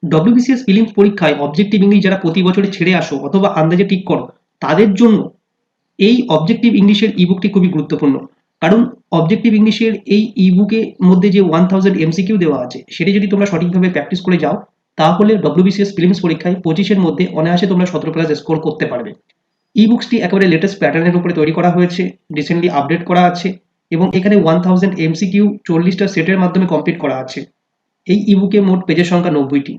WBCS prelims পরীক্ষায় objective English যারা প্রতি বছরে ছেড়ে আসো অথবা আন্দাজে ঠিক করো, তাদের জন্য এই অবজেক্টিভ ইংলিশের ইবুকটি খুবই গুরুত্বপূর্ণ। কারণ অবজেক্টিভ ইংলিশের এই ইবুকের মধ্যে যে 1000 এমসিকিউ দেওয়া আছে, সেটি যদি তোমরা সঠিকভাবে প্র্যাকটিস করে যাও, তাহলে ডব্লিউবিসিএস প্রিলিমস পরীক্ষায় 25-এর মধ্যে অনায়াসে তোমরা 17+ স্কোর করতে পারবে। ই বুকসটি একেবারে লেটেস্ট প্যাটার্নের উপরে তৈরি করা হয়েছে, রিসেন্টলি আপডেট করা আছে, এবং এখানে 1000 এমসিকিউ 40টা সেটের মাধ্যমে কমপ্লিট করা আছে। এই ইবুকে মোট পেজের সংখ্যা 90টি।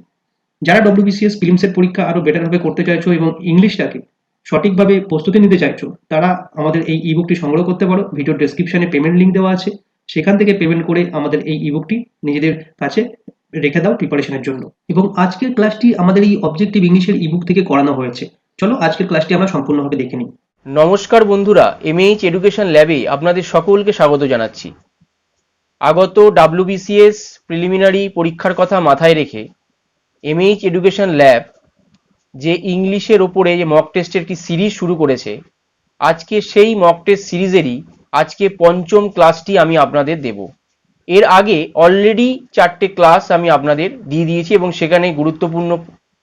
যারা ডব্লিউবিসিএস প্রিলিমসের পরীক্ষা আরও বেটারভাবে করতে চাইছো এবং ইংলিশটাকে সঠিকভাবে প্রস্তুতি নিতে চাইছো, তারা আমাদের এই ইবুকটি সংগ্রহ করতে পারো। ভিডিও ডেসক্রিপশনে পেমেন্ট লিঙ্ক দেওয়া আছে, সেখান থেকে পেমেন্ট করে আমাদের এই ইবুকটি নিজেদের কাছে রেখে দাও প্রিপারেশনের জন্য। এবং আজকের ক্লাসটি আমাদের এই অবজেক্টিভ ইংলিশের ইবুক থেকে করানো হয়েছে। চলো আজকের ক্লাসটি আমরা সম্পূর্ণভাবে দেখে নিই। নমস্কার বন্ধুরা, এমএইচ এডুকেশন ল্যাবে আপনাদের সকলকে স্বাগত জানাচ্ছি। আগত ডাব্লিউবিসিএস প্রিলিমিনারি পরীক্ষার কথা মাথায় রেখে এমএইচ এডুকেশন ল্যাব যে ইংলিশের ওপরে যে মক টেস্টের কি সিরিজ শুরু করেছে, আজকে সেই মক টেস্ট সিরিজেরই আজকে পঞ্চম ক্লাসটি আমি আপনাদের দেব। এর আগে অলরেডি 4টে ক্লাস আমি আপনাদের দিয়ে দিয়েছি এবং সেখানে গুরুত্বপূর্ণ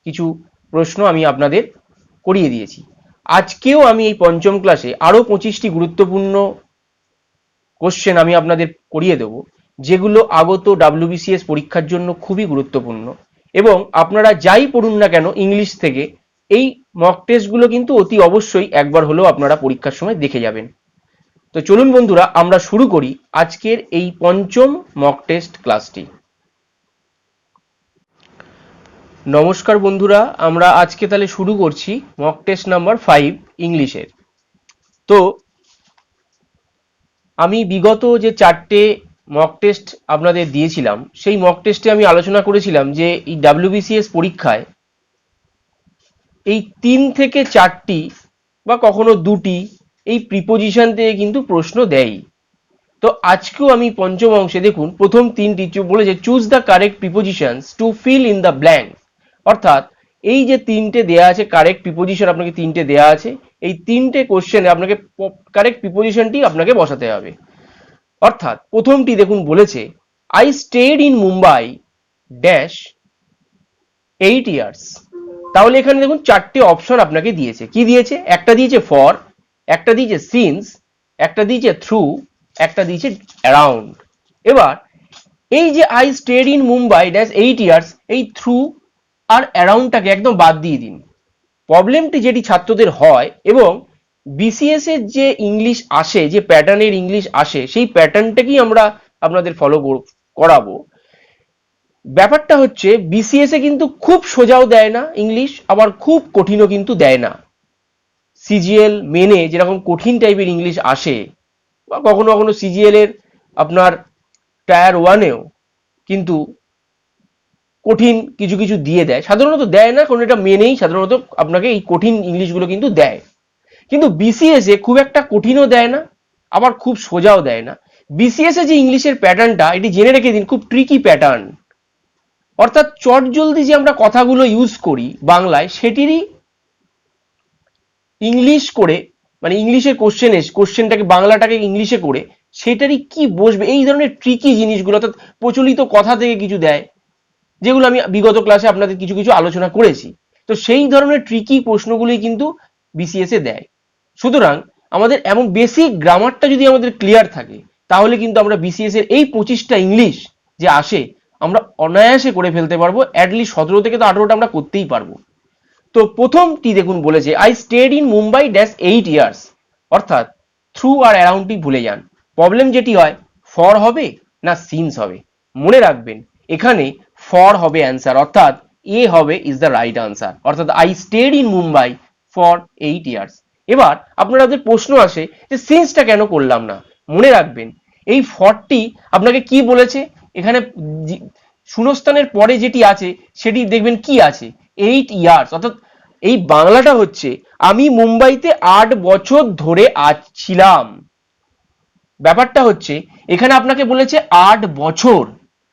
কিছু প্রশ্ন আমি আপনাদের করিয়ে দিয়েছি। আজকেও আমি এই পঞ্চম ক্লাসে আরও 25টি গুরুত্বপূর্ণ কোশ্চেন আমি আপনাদের করিয়ে দেব, যেগুলো আগত ডাব্লিউবিসিএস পরীক্ষার জন্য খুবই গুরুত্বপূর্ণ। এবং আপনারা যাই পড়ুন না কেন ইংলিশ থেকে, এই মক টেস্টগুলো কিন্তু অতি অবশ্যই একবার হলেও আপনারা পরীক্ষার সময় দেখে যাবেন। তো চলুন বন্ধুরা, আমরা শুরু করি আজকের এই পঞ্চম মক টেস্ট ক্লাসটি। নমস্কার বন্ধুরা, আমরা আজকে তাহলে শুরু করছি মক টেস্ট নাম্বার 5 ইংলিশের। তো আমি বিগত যে 4টে মক টেস্ট আপনাদের দিয়েছিলাম, সেই মক টেস্টে আমি আলোচনা করেছিলাম যে এই ডাব্লিউবিসিএস পরীক্ষায় এই 3 থেকে 4টি বা কখনো 2টি এই প্রিপোজিশন থেকে কিন্তু প্রশ্ন দেয়। তো আজকেও আমি পঞ্চম অংশে দেখুন প্রথম 3টি বলেছে choose the correct prepositions to fill in the blank. অর্থাৎ এই যে 3টে দেয়া আছে কারেক্ট প্রিপোজিশন, আপনাকে 3টে দেয়া আছে, এই 3টে কোশ্চেনে আপনাকে কারেক্ট প্রিপোজিশনটি আপনাকে বসাতে হবে। অর্থাৎ প্রথমটি দেখুন বলেছে I stayed in Mumbai dash 8 years. তাহলে এখানে দেখুন 4টে অপশন আপনাকে দিয়েছে। কি দিয়েছে? একটা দিয়েছে ফর, একটা দিয়েছে সিন্স, একটা দিয়েছে থ্রু, একটা দিয়েছে অ্যারাউন্ড। এবার এই যে I stayed in Mumbai dash 8 years, এই থ্রু আর অ্যারাউন্ডটাকে একদম বাদ দিয়ে দিন। প্রবলেমটি যেটি ছাত্রদের হয় এবং বিসিএস এর যে ইংলিশ আসে, যে প্যাটার্নের ইংলিশ আসে, সেই প্যাটার্নটাকেই আমরা আপনাদের ফলো করাবো। ব্যাপারটা হচ্ছে বিসিএস এ কিন্তু খুব সোজাও দেয় না ইংলিশ, আবার খুব কঠিনও কিন্তু দেয় না। সিজিএল মেনে যেরকম কঠিন টাইপের ইংলিশ আসে, বা কখনো কখনো সিজিএল এর আপনার টায়ার 1-এও কিন্তু কঠিন কিছু কিছু দিয়ে দেয়, সাধারণত দেয় না, কারণ এটা মেনেই সাধারণত আপনাকে এই কঠিন ইংলিশগুলো কিন্তু দেয়। কিন্তু বিসিএস এ খুব একটা কঠিনও দেয় না, আবার খুব সোজাও দেয় না। বিসিএস এ যে ইংলিশের প্যাটার্নটা, এটি জেনে রেখে দিন, খুব ট্রিকি প্যাটার্ন। অর্থাৎ চটজলদি যে আমরা কথাগুলো ইউজ করি বাংলায়, সেটিরই ইংলিশ করে, মানে ইংলিশের কোশ্চেনটাকে বাংলাটাকে ইংলিশে করে সেটারই কি বসবে, এই ধরনের ট্রিকি জিনিসগুলো, অর্থাৎ প্রচলিত কথা থেকে কিছু দেয়, যেগুলো আমি বিগত ক্লাসে আপনাদের কিছু কিছু আলোচনা করেছি। তো সেই ধরনের ট্রিকি প্রশ্নগুলি কিন্তু বিসিএস এ দেয়। সুতরাং আমাদের এমন বেসিক গ্রামারটা যদি আমাদের ক্লিয়ার থাকে, তাহলে কিন্তু আমরা বিসিএস এর এই 25টা ইংলিশ যে আসে আমরা অনায়াসে করে ফেলতে পারবো। অ্যাটলিস্ট 17 থেকে তো 18টা আমরা করতেই পারবো। তো প্রথমটি দেখুন বলেছে I stayed in Mumbai dash 8 years. অর্থাৎ থ্রু আর অ্যারাউন্ডটি ভুলে যান। প্রবলেম যেটি হয়, ফর হবে না সিন্স হবে। মনে রাখবেন এখানে ফর হবে অ্যান্সার, অর্থাৎ এ হবে ইজ দ্য রাইট আনসার। অর্থাৎ I stayed in Mumbai for 8 years. এবার আপনাদের প্রশ্ন আসে যে সিন্সটা কেন করলাম না? মনে রাখবেন এই ফরটি আপনাকে কি বলেছে, এখানে শূন্যস্থানের পরে যেটি আছে সেটি দেখবেন কি আছে, 8 ইয়ার্স। অর্থাৎ এই বাংলাটা হচ্ছে আমি মুম্বাইতে 8 বছর ধরে ছিলাম। ব্যাপারটা হচ্ছে এখানে আপনাকে বলেছে 8 বছর,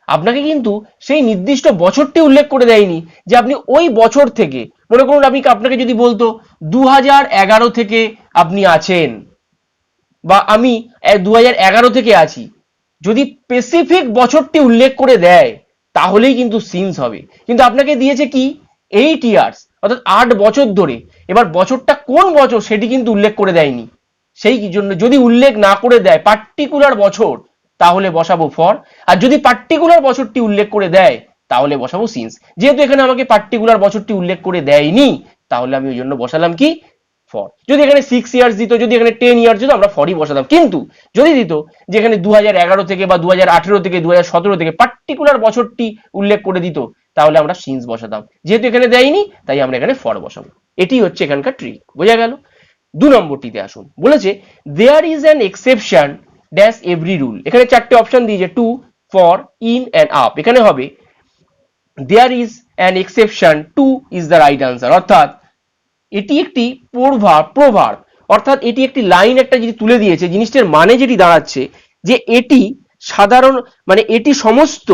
আপনাকে কিন্তু সেই নির্দিষ্ট বছরটি উল্লেখ করে দেয়নি যে আপনি ওই বছর থেকে, মনে করুন আমি আপনাকে যদি বলতো 2011 থেকে আপনি আছেন, বা আমি 2011 থেকে আছি, যদি স্পেসিফিক বছরটি উল্লেখ করে দেয় তাহলেই কিন্তু সিন্স হবে। কিন্তু আপনাকে দিয়েছে কি 8 ইয়ার্স, অর্থাৎ 8 বছর ধরে। এবার বছরটা কোন বছর সেটি কিন্তু উল্লেখ করে দেয়নি। সেই জন্য যদি উল্লেখ না করে দেয় পার্টিকুলার বছর, তাহলে বসাবো ফর। আর যদি পার্টিকুলার বছরটি উল্লেখ করে দেয় তাহলে বসাবো সিন্স। যেহেতু এখানে আমাকে পার্টিকুলার বছরটি উল্লেখ করে দেয়নি, তাহলে আমি ওই জন্য বসালাম কি ফর। যদি এখানে 6 ইয়ার্স দিত, যদি এখানে 10 ইয়ার্স দিত, আমরা ফরই বসাতাম। কিন্তু যদি দিত যে এখানে 2011 থেকে বা 2018 থেকে 2017 থেকে পার্টিকুলার বছরটি উল্লেখ করে দিত, তাহলে আমরা সিন্স বসাতাম। যেহেতু এখানে দেয়নি, তাই আমরা এখানে ফর বসাবো। এটি হচ্ছে এখানকার ট্রিক। বোঝা গেল? 2 নম্বরটিতে আসুন। বলেছে there is an exception dash every rule. এখানে 4টে অপশন দিয়েছে, to, for, in and up. এখানে হবে there is an exception, to is the right answer. অর্থাৎ এটি একটি প্রভার্ব, অর্থাৎ এটি একটি লাইন একটা যেটি তুলে দিয়েছে, জিনিসটার মানে যেটি দাঁড়াচ্ছে যে এটি সাধারণ, মানে এটি সমস্ত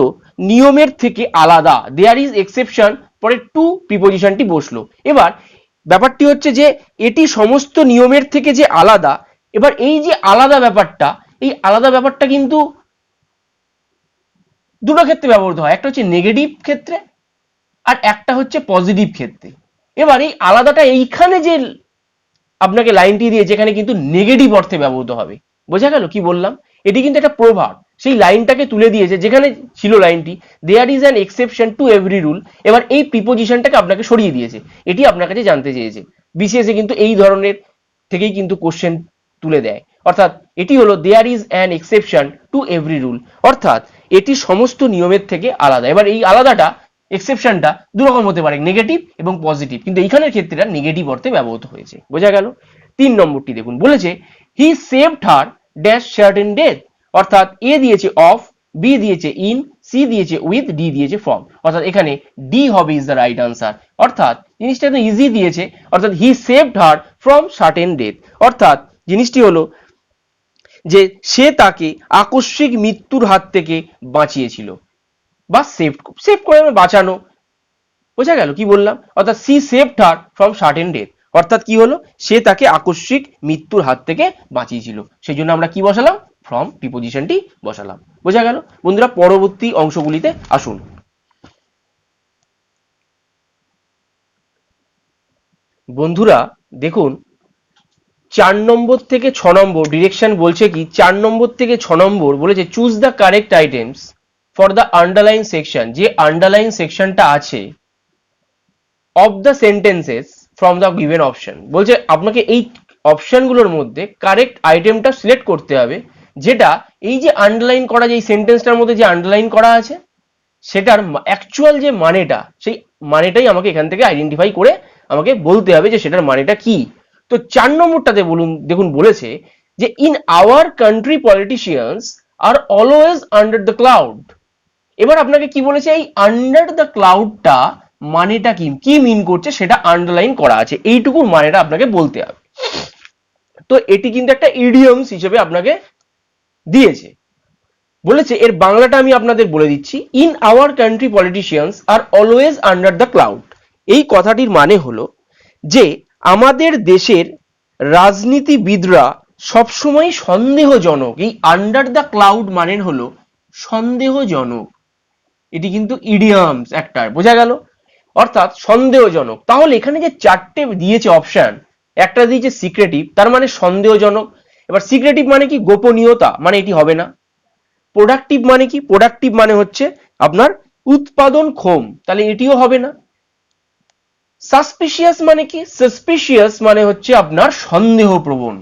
নিয়মের থেকে আলাদা। দেয়ার ইজ এক্সেপশন, পরে টু প্রিপোজিশনটি বসলো। এবার ব্যাপারটি হচ্ছে যে এটি সমস্ত নিয়মের থেকে যে আলাদা। এবার এই যে আলাদা ব্যাপারটা, এই আলাদা ব্যাপারটা কিন্তু দুটো ক্ষেত্রে ব্যবহৃত হয়। একটা হচ্ছে নেগেটিভ ক্ষেত্রে, আর একটা হচ্ছে পজিটিভ ক্ষেত্রে। এবার এই আলাদাটা এইখানে যে আপনাকে লাইনটি দিয়ে, যেখানে কিন্তু নেগেটিভ অর্থে ব্যবহৃত হবে। বোঝা গেল কি বললাম? এটি কিন্তু একটা প্রভাব, সেই লাইনটাকে তুলে দিয়েছে যেখানে ছিল লাইনটি there is an exception to every rule. এবার এই প্রিপোজিশনটাকে আপনাকে সরিয়ে দিয়েছে। এটি আপনার কাছে জানতে চেয়েছে। বিসিএসে কিন্তু এই ধরনের থেকেই কিন্তু কোশ্চেন তুলে দেয়। অর্থাৎ এটি হলো there is an exception to every rule, অর্থাৎ এটি সমস্ত নিয়মের থেকে আলাদা। এবার এই আলাদাটা, এক্সেপশনটা দুরকম হতে পারে, নেগেটিভ এবং পজিটিভ, কিন্তু এইখানের ক্ষেত্রে নেগেটিভ অর্থে ব্যবহৃত হয়েছে। বোঝা গেল? 3 নম্বরটি দেখুন। বলেছে হি সেভড হার ড্যাশ সার্টেন ডেথ। অর্থাৎ এ দিয়েছে অফ, বি দিয়েছে ইন, সি দিয়েছে উইথ, ডি দিয়েছে ফ্রম। অর্থাৎ এখানে ডি হবে ইজ দ্য রাইট আনসার। অর্থাৎ জিনিসটা তো ইজি দিয়েছে। অর্থাৎ হি saved her from certain death. অর্থাৎ জিনিসটি হলো যে সে তাকে আকস্মিক মৃত্যুর হাত থেকে বাঁচিয়েছিল, বা সেভ করে বাঁচানো। বোঝা গেল কি বললাম? অর্থাৎ she saved her from certain death, অর্থাৎ কি হলো, সে তাকে আকস্মিক মৃত্যুর হাত থেকে বাঁচিয়েছিল। সেই জন্য আমরা কি বসালাম? ফ্রম প্রিপোজিশনটি বসালাম। বোঝা গেল? বন্ধুরা, পরবর্তী অংশগুলিতে আসুন। বন্ধুরা দেখুন, 4 নম্বর থেকে 6 নম্বর ডিরেকশন বলছে কি, 4 নম্বর থেকে 6 নম্বর বলেছে choose the correct items for the underline section. যে আন্ডারলাইন সেকশনটা আছে of the sentences from the given option. বলছে আপনাকে এই অপশনগুলোর মধ্যে কারেক্ট আইটেমটা সিলেক্ট করতে হবে, যেটা এই যে আন্ডারলাইন করা, যে এই সেন্টেন্সটার মধ্যে যে আন্ডারলাইন করা আছে সেটার অ্যাকচুয়াল যে মানেটা, সেই মানেটাই আমাকে এখান থেকে আইডেন্টিফাই করে আমাকে বলতে হবে যে সেটার মানেটা কি। তো 4 নম্বরটাতে দেখুন বলেছে যে in our country politicians are always under the cloud. এবার আপনাকে কি বলেছে, এই আন্ডার দ্য ক্লাউডটা মানেটা কি, কি মিন করছে সেটা আন্ডারলাইন করা আছে, এইটুকু মানেটা আপনাকে বলতে হবে। তো এটি কিন্তু একটা ইডিয়মস হিসেবে আপনাকে দিয়েছে। বলেছে এর বাংলাটা আমি আপনাদের বলে দিচ্ছি। In our country politicians are always under the cloud. এই কথাটির মানে হলো যে আমাদের দেশের রাজনীতিবিদরা সবসময় সন্দেহজনক। এই আন্ডার দ্য ক্লাউড মানে হলো সন্দেহজনক। এটি কিন্তু ইডিয়ামস একটা। বোঝা গেল? অর্থাৎ সন্দেহজনক। তাহলে এখানে যে 4টে দিয়েছে অপশন, একটা দিয়েছে সিক্রেটিভ, তার মানে সন্দেহজনক। এবার সিক্রেটিভ মানে কি, গোপনীয়তা, মানে এটি হবে না। প্রোডাক্টিভ মানে কি, প্রোডাক্টিভ মানে হচ্ছে আপনার উৎপাদনক্ষম, তাহলে এটিও হবে না। সাসপিশিয়াস মানে কি, সাসপিশিয়াস মানে হচ্ছে আপনার সন্দেহপ্রবণ,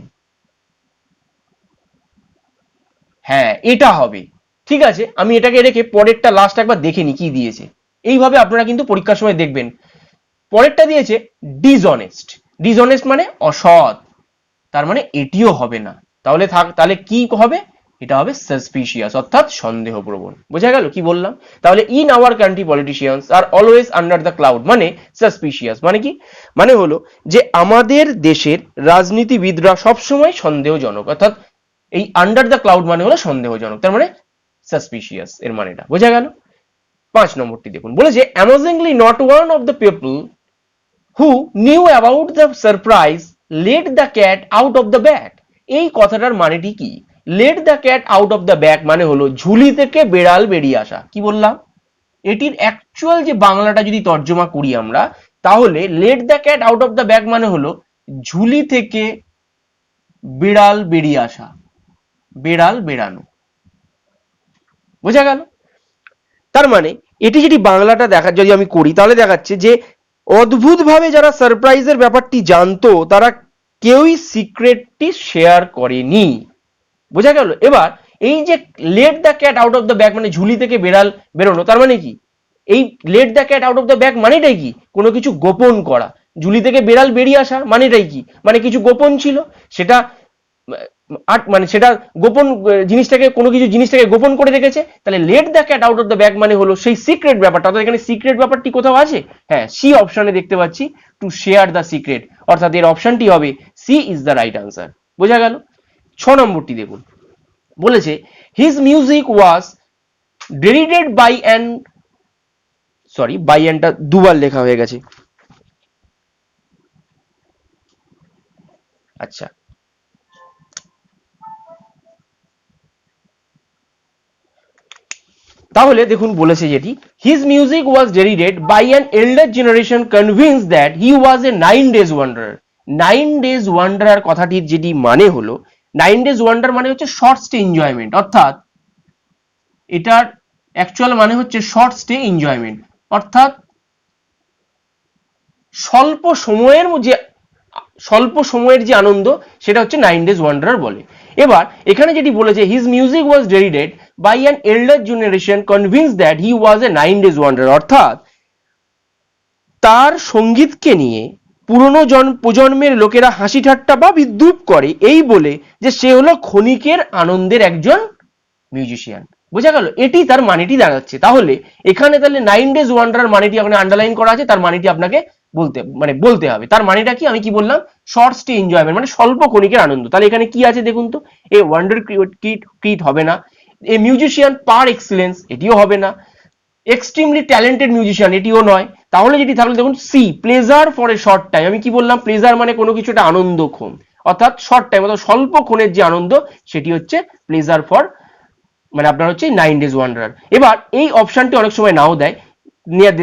হ্যাঁ এটা হবে। ঠিক আছে, আমি এটাকে রেখে পরেরটা লাস্ট একবার দেখে নি কি দিয়েছে। এইভাবে আপনারা কিন্তু পরীক্ষার সময় দেখবেন। পরেরটা দিয়েছে ডিসঅনেস্ট। ডিসঅনেস্ট মানে অসৎ, তার মানে এটিও হবে না। তাহলে কি হবে, এটা হবে সাসপিশিয়াস, অর্থাৎ সন্দেহপ্রবণ। বোঝা গেল কি বললাম? তাহলে in our country politicians are always under the cloud মানে সাসপিশিয়াস মানে কি, মানে হলো যে আমাদের দেশের রাজনীতিবিদরা সবসময় সন্দেহজনক, অর্থাৎ এই আন্ডার দ্য ক্লাউড মানে হলো সন্দেহজনক, তার মানে সাসপিশিয়াস এর মানেটা। বোঝা গেল? 5 নম্বরটি দেখুন। বলেছে amazingly not one of the people who knew about the surprise let the cat out of the bag. এই কথাটার মানেটি কি? Let the cat out of the bag মানে হলো ঝুলি থেকে বেড়াল বেরিয়ে আসা। কি বললাম? এটির অ্যাকচুয়াল যে বাংলাটা যদি তর্জমা করি আমরা, তাহলে late the cat out of the bag মানে হলো ঝুলি থেকে বিড়াল বেরিয়ে আসা, বেড়াল বেরানো। বোঝা গেল? তার মানে এটি যদি বাংলাটা যদি আমি করি, তাহলে দেখাচ্ছে যে অদ্ভুতভাবে যারা সারপ্রাইজের ব্যাপারটি জানতো তারা কেউই সিক্রেটটি শেয়ার করেনি। বোঝা গেল? এবার এই যে let the cat out of the bag মানে ঝুলি থেকে বেড়াল বেরোনো, তার মানে কি এই let the cat out of the bag মানেটাই কি? কোনো কিছু গোপন করা। ঝুলি থেকে বেড়াল বেরিয়ে আসা মানেটাই কি? মানে কিছু গোপন ছিল, সেটা মানে সেটা গোপন জিনিসটাকে, কোনো কিছু জিনিসটাকে গোপন করে রেখেছে। তাহলে late the cat out of the bag মানে হলো সেই সিক্রেট ব্যাপারটা। অর্থাৎ এখানে সিক্রেট ব্যাপারটি কোথাও আছে? হ্যাঁ, সি অপশনে দেখতে পাচ্ছি, টু শেয়ার দ্য সিক্রেট, অর্থাৎ এর অপশনটি হবে C is the right answer. বোঝা গেল? 6 নম্বরটি দেখুন, বলেছে his music was derided by an, sorry by অ্যানটা দুবার লেখা হয়ে গেছে, আচ্ছা তাহলে দেখুন বলেছে যেটি, his music was derided by an elder generation convince that he was a 9 days wanderer. 9 days wanderer কথাটির যেটি মানে হলো, 9 ডেজ ওয়ান্ডার মানে হচ্ছে শর্ট স্টে এনজয়মেন্ট, অর্থাৎ এটার অ্যাকচুয়াল মানে হচ্ছে শর্ট স্টে এনজয়মেন্ট, অর্থাৎ স্বল্প সময়ের যে আনন্দ সেটা হচ্ছে 9 ডেজ ওয়ান্ডারার বলে। এবার এখানে যেটি বলেছে his music was derided by an elder generation convince that he was a 9 days wanderer, অর্থাৎ তার সঙ্গীতকে নিয়ে পুরনো প্রজন্মের লোকেরা হাসি ঠাট্টা বা বিদ্রুপ করে এই বলে যে সে হলো ক্ষণিকের আনন্দের একজন মিউজিশিয়ান। বোঝা গেল? এটি তার মানেটি দাঁড়াচ্ছে। তাহলে এখানে তাহলে 9 ডেজ ওয়ান্ডারার মানেটি ওখানে আন্ডারলাইন করা আছে, তার মানেটি আপনাকে বলতে হবে। তার মানেটা কি? আমি কি বললাম? শর্ট স্টে এনজয়মেন্ট মানে স্বল্প ক্ষণিকের আনন্দ। তাহলে এখানে কি আছে দেখুন তো, এ ওয়ান্ডার ক্রিট হবে না, এ মিউজিশিয়ান পার এক্সিলেন্স এটিও হবে না, এক্সট্রিমলি ট্যালেন্টেড মিউজিশিয়ান এটিও নয়। তাহলে যেটি থাকলে দেখুন C pleasure for a short time. আমি কি বললাম? প্লেজার মানে কোনো কিছু একটা আনন্দক্ষণ, অর্থাৎ শর্ট টাইম অর্থাৎ স্বল্পক্ষণের যে আনন্দ সেটি হচ্ছে প্লেজার ফর, মানে আপনার হচ্ছে 9 ডেজ ওয়ান্ডারার। এবার এই অপশনটি অনেক সময় নাও দেয়,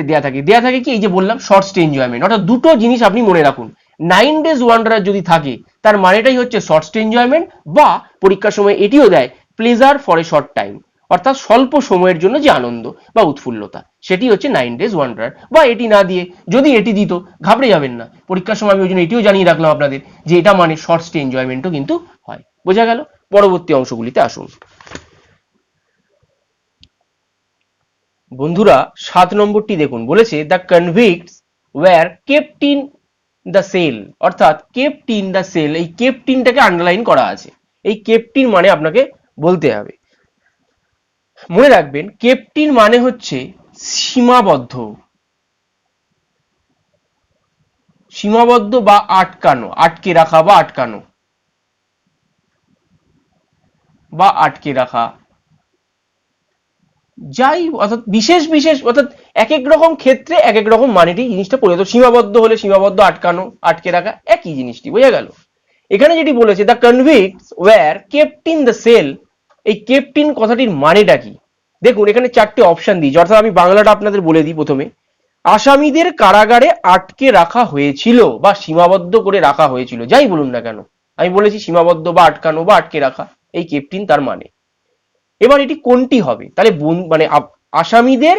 দেয়া থাকে কি, এই যে বললাম শর্ট স্টে এনজয়মেন্ট। অর্থাৎ দুটো জিনিস আপনি মনে রাখুন, 9 ডেজ ওয়ান্ডারার যদি থাকে তার মানেটাই হচ্ছে শর্ট স্টে এনজয়মেন্ট, বা পরীক্ষার সময় এটিও দেয় pleasure for a short time, অর্থাৎ স্বল্প সময়ের জন্য যে আনন্দ বা উৎফুল্লতা সেটি হচ্ছে 9 ডেজ ওয়ান্ডারার। বা এটি না দিয়ে যদি এটি দিত, ঘাবড়ে যাবেন না, পরীক্ষার সময় আমি ওই জন্য এটিও জানিয়ে রাখলাম আপনাদের যে এটা মানে শর্ট স্টে এনজয়মেন্টও কিন্তু হয়। বোঝা গেল? পরবর্তী অংশগুলিতে আসুন বন্ধুরা। 7 নম্বরটি দেখুন, বলেছে the convicts were kept in the cell, অর্থাৎ কেপ্ট ইন দ্য সেল, এই কেপ্ট ইনটাকে আন্ডারলাইন করা আছে। এই কেপ্ট ইন মানে আপনাকে বলতে হবে, মনে রাখবেন কেপ্ট ইন মানে হচ্ছে সীমাবদ্ধ, সীমাবদ্ধ বা আটকানো, আটকে রাখা বা আটকানো বা আটকে রাখা, যাই অর্থাৎ বিশেষ বিশেষ, অর্থাৎ এক এক রকম ক্ষেত্রে এক এক রকম মানেটি জিনিসটা পরিবর্তন। সীমাবদ্ধ হলে সীমাবদ্ধ, আটকানো, আটকে রাখা একই জিনিসটি। বোঝা গেল? এখানে যেটি বলেছে the convicts were kept in the cell, এই কেপ্ট ইন কথাটির মানেটা কি? দেখুন এখানে 4টে অপশন দিয়েছে, অর্থাৎ আমি বাংলাটা আপনাদের বলে দিই প্রথমে। আসামিদের কারাগারে আটকে রাখা হয়েছিল বা সীমাবদ্ধ করে রাখা হয়েছিল, যাই বলুন না কেন, আমি বলেছি সীমাবদ্ধ বা আটকানো বা আটকে রাখা, এই কেপ্ট ইন তার মানে। এবার এটি কোনটি হবে? তাহলে মানে আসামিদের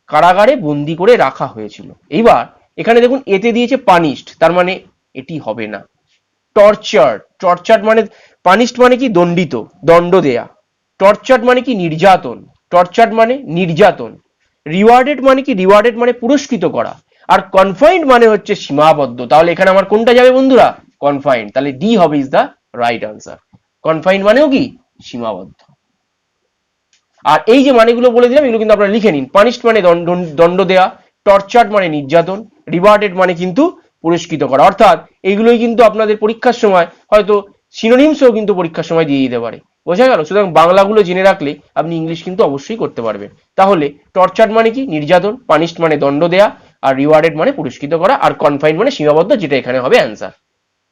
কারাগারে বন্দি করে রাখা হয়েছিল। এইবার এখানে দেখুন এতে দিয়েছে পানিশড, তার মানে এটি হবে না। টর্চার, টর্চার মানে পানিশড মানে কি? দণ্ডিত, দণ্ড দেয়া। টর্চার মানে কি? নির্যাতন, টর্চার মানে নির্যাতন। রিওয়ার্ডেড মানে কি? রিওয়ার্ডেড মানে পুরস্কৃত করা। আর কনফাইন্ড মানে হচ্ছে সীমাবদ্ধ। তাহলে এখানে আমার কোনটা যাবে বন্ধুরা? কনফাইন্ড। তাহলে ডি হবে is the right answer. Confined মানেও কি? সীমাবদ্ধ। আর এই যে মানেগুলো বলে দিলাম এগুলো কিন্তু আপনারা লিখে নিন। পানিশড মানে দণ্ড দেওয়া, টর্চার্ড মানে নির্যাতন, রিওয়ার্ডেড মানে কিন্তু পুরস্কৃত করা। অর্থাৎ এইগুলোই কিন্তু আপনাদের পরীক্ষার সময় হয়তো সিনোনিমসও কিন্তু পরীক্ষার সময় দিয়ে দিতে পারে। বোঝা গেল? সুতরাং বাংলাগুলো জেনে রাখলে আপনি ইংলিশ কিন্তু অবশ্যই করতে পারবেন। তাহলে টর্চার্ড মানে কি? নির্যাতন, পানিশড মানে দণ্ড দেয়া, আর রিওয়ার্ডেড মানে পুরস্কৃত করা, আর কনফাইন্ড মানে সীমাবদ্ধ, যেটা এখানে হবে অ্যান্সার।